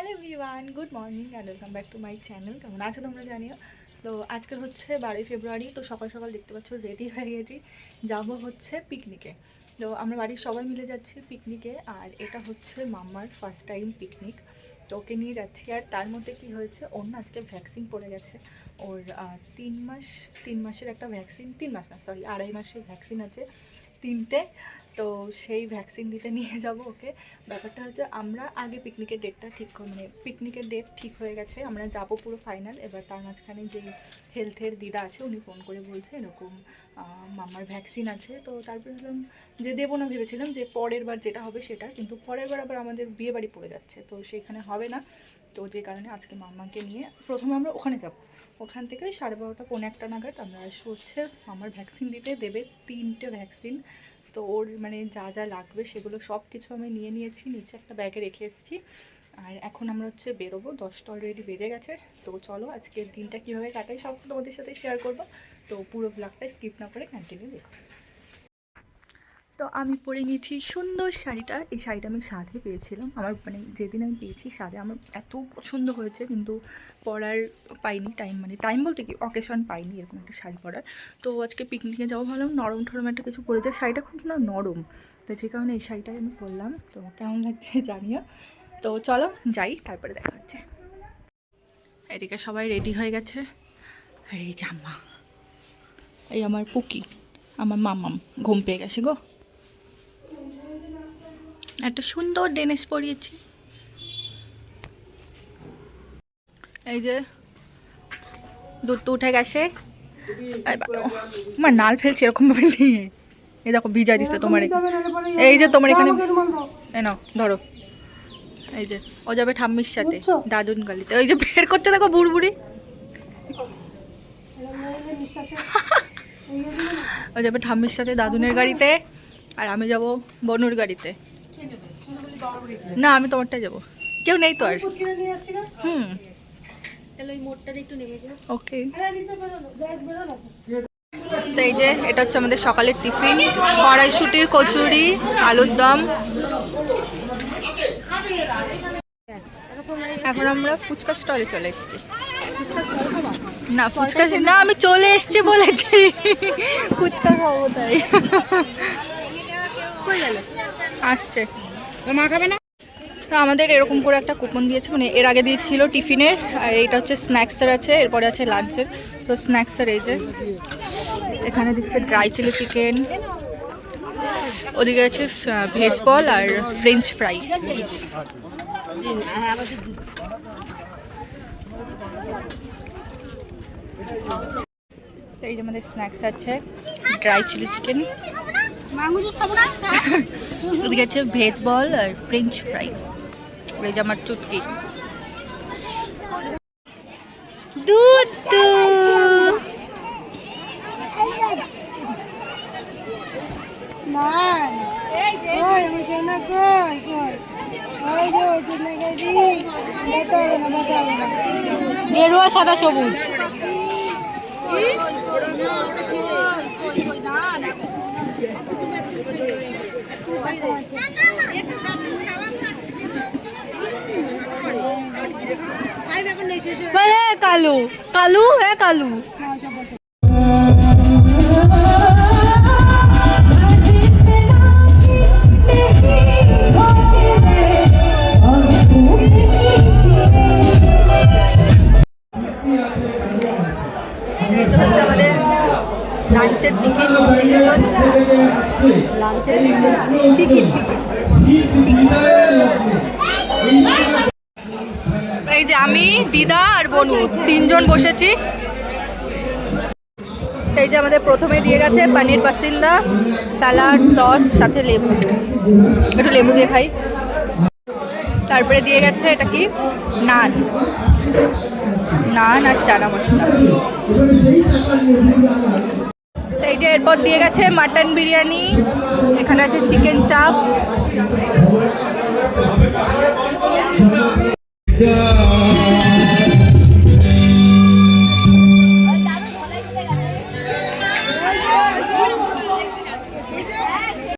Hello everyone, good morning and welcome back to my channel. কেমন আছো তোমরা জানিও। তো আজকে হচ্ছে 12ই ফেব্রুয়ারি। তো সকাল সকাল দেখতে পাচ্ছ রেডি হয়ে গেছি, যাবো হচ্ছে পিকনিকে। তো আমরা বাড়ির সবাই মিলে যাচ্ছি পিকনিকে, আর এটা হচ্ছে মাম্মার ফার্স্ট টাইম পিকনিক। তো ওকে নিয়ে যাচ্ছি। আর তার মধ্যে কি হয়েছে, ওর না আজকে ভ্যাকসিন পড়ে গেছে। ওর 3 মাসের একটা ভ্যাকসিন, 3 মাস না সরি 2.5 মাসের ভ্যাকসিন আছে 3টে। তো সেই ভ্যাকসিন দিতে নিয়ে যাব ওকে। ব্যাপারটা হচ্ছে আমরা আগে পিকনিকের ডেটটা মানে পিকনিকের ডেট ঠিক হয়ে গেছে, আমরা যাব পুরো ফাইনাল। এবার তার মাঝখানে যে হেলথের দিদা আছে উনি ফোন করে বলছে এরকম মামার ভ্যাকসিন আছে। তো তারপরে ভাবলাম যে দেবো না, ভেবেছিলাম যে পরের বার যেটা হবে সেটা, কিন্তু পরের বার আবার আমাদের বিয়ে বাড়ি পড়ে যাচ্ছে, তো সেখানে হবে না। তো যে কারণে আজকে মাম্মাকে নিয়ে প্রথমে আমরা ওখানে যাব। ওখান থেকে 12:30 পৌনে 1 নাগাদ আমরা আসবো হচ্ছে মামার ভ্যাকসিন দিতে। দেবে 3টে ভ্যাকসিন। তো ওর মানে যা যা লাগবে সেগুলো সব কিছু আমি নিয়ে নিয়েছি, নিচে একটা ব্যাগে রেখে এসেছি। আর এখন আমরা হচ্ছে বেরোবো, 10টা অলরেডি বেজে গেছে। তো চলো আজকের দিনটা কীভাবে কাটাই সব তোমাদের সাথে শেয়ার করবো। তো পুরো ব্লগটা স্কিপ না করে কন্টিনিউ দেখো। তো আমি পরে নিয়েছি সুন্দর শাড়িটা। এই শাড়িটা আমি সাধে পেয়েছিলাম, আমার মানে যেদিন আমি পেয়েছি সাধে আমার এত পছন্দ হয়েছে, কিন্তু পরার পাইনি টাইম, মানে টাইম বলতে কি অকেশন পাইনি এরকম একটা শাড়ি পরার। তো আজকে পিকনিকে যাবো ভাবলাম নরম ঠরম একটা কিছু পরে যায়, শাড়িটা খুব না নরম, তো যে কারণে এই শাড়িটাই আমি পরলাম। তো কেমন লাগছে জানিও। তো চলো যাই, তারপরে দেখা হচ্ছে। এদিকে সবাই রেডি হয়ে গেছে। আর এই জামা, এই আমার পুকি, আমার মামাম ঘুম পেয়ে গেছে গো। একটা সুন্দর ড্রেস পরিয়েছি। এই যে দুধ তো উঠে গেছে। আমার নাল ফেলছে এরকম ভাবে নিয়ে, এই দেখো ভিজা দিচ্ছে তোমার। এই যে তোমার এখানে নাও ধরো, এই যে ও যাবে ঠাম্মির সাথে দাদুন গালিতে। ওই যে বের করতে দেখো বুড়বুড়ি, ও যাবে ঠাম্মির সাথে দাদুনের গাড়িতে, আর আমি যাব বনুর গাড়িতে। না আমি তোমারটাই যাবো, কেউ নেই তো আর। ওকে। তো এই যে এটা হচ্ছে আমাদের সকালের টিফিন, কড়াইশুটির কচুরি, আলুর দম। এখন আমরা ফুচকা স্টলে চলে এসেছি। না ফুচকা না, আমি চলে এসেছি বলেছি, ফুচকা খাবো তাই। আসছে মা খাবে না। তো আমাদের এরকম করে একটা কুপন দিয়েছে, মানে এর আগে দিয়েছিল টিফিনের, আর এইটা হচ্ছে স্ন্যাক্সের আছে, এরপরে আছে লাঞ্চের। তো স্ন্যাক্সের এই যে এখানে দিচ্ছে ড্রাই চিলি চিকেন, ওদিকে আছে ভেজ বল আর ফ্রেঞ্চ ফ্রাই। এই যে আমাদের স্ন্যাক্স আছে ড্রাই চিলি চিকেন, ওদিকে আছে ভেজ বল আর ফ্রেঞ্চ ফ্রাই। এই যে আমার চুটকি দুধ। গেরুয়া সাদা সবুজ। কালু কালু হ্যাঁ কালু। আমাদের লাঞ্চের টিকিট, লাঞ্চের টিকিট। এই যে আমি, দিদা আর বনু 3 জন বসেছি। এই যে আমাদের প্রথমে দিয়ে গেছে পনির পাসিন্দা, স্যালাড, সস, সাথে লেবু, একটু লেবু দিয়ে খাই। তারপরে দিয়ে গেছে এটা কি নান, নান আর চানা মশলা। এই যে এরপর দিয়ে গেছে মাটন বিরিয়ানি, এখানে আছে চিকেন চাপ।